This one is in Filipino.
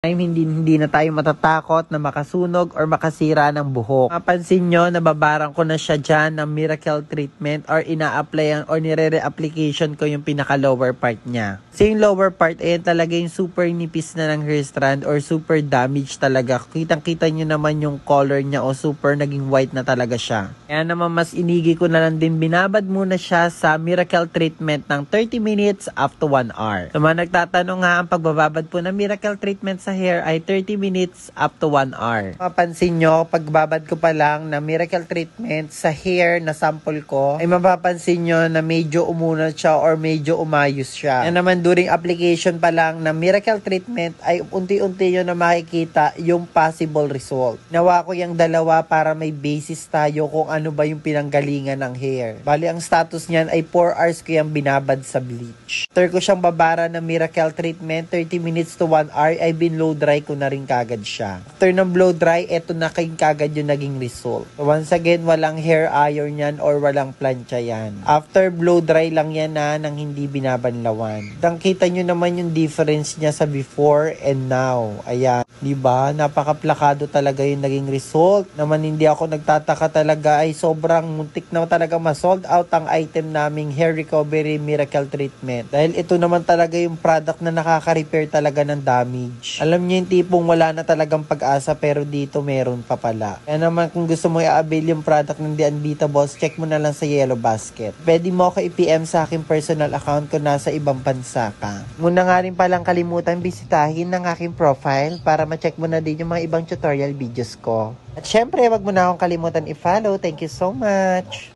Hindi na tayo matatakot na makasunog or makasira ng buhok. Mapansin nyo, nababarang ko na siya dyan ng miracle treatment or ina-applyan or nire-reapplication ko yung pinaka-lower part niya. Kasi yung lower part, ayan talaga yung super nipis na ng hair strand or super damage talaga. Kitang-kita nyo naman yung color niya o super naging white na talaga siya. Kaya naman mas inigi ko na lang din, binabad muna siya sa miracle treatment ng 30 minutes up to 1 hour. So mga nagtatanong nga, ang pagbababad po ng miracle treatment sa hair ay 30 minutes up to 1 hour. Mapapansin nyo, pagbabad ko pa lang na miracle treatment sa hair na sample ko, ay mapapansin nyo na medyo umunat siya or medyo umayos siya. Yan naman during application pa lang na miracle treatment ay unti-unti nyo na makikita yung possible result. Nawa ko yung dalawa para may basis tayo kung ano ba yung pinanggalingan ng hair. Bali, ang status niyan ay 4 hours ko yung binabad sa bleach. After ko siyang babara ng miracle treatment, 30 minutes to 1 hour, ay blow dry ko na rin kagad siya. After ng blow dry, eto na kagad yung naging result. So once again, walang hair iron yan or walang plancha yan. After blow dry lang yan nang hindi binabanlawan. Kita nyo naman yung difference niya sa before and now. Ayan. Diba? Napaka-plakado talaga yung naging result. Naman hindi ako nagtataka talaga ay sobrang muntik na talaga ma-sold out ang item naming hair recovery miracle treatment. Dahil ito naman talaga yung product na nakaka-repair talaga ng damage. Alam niyo yung tipong wala na talagang pag-asa pero dito meron pa pala. Kaya naman kung gusto mo i-avail yung product ng The Unbeatables, check mo na lang sa Yellow Basket. Pwede mo ako i-PM sa aking personal account kung nasa ibang bansa ka. Muna nga rin palang kalimutan bisitahin ng aking profile para ma-check mo na din yung mga ibang tutorial videos ko. At syempre, wag mo na akong kalimutan i-follow. Thank you so much!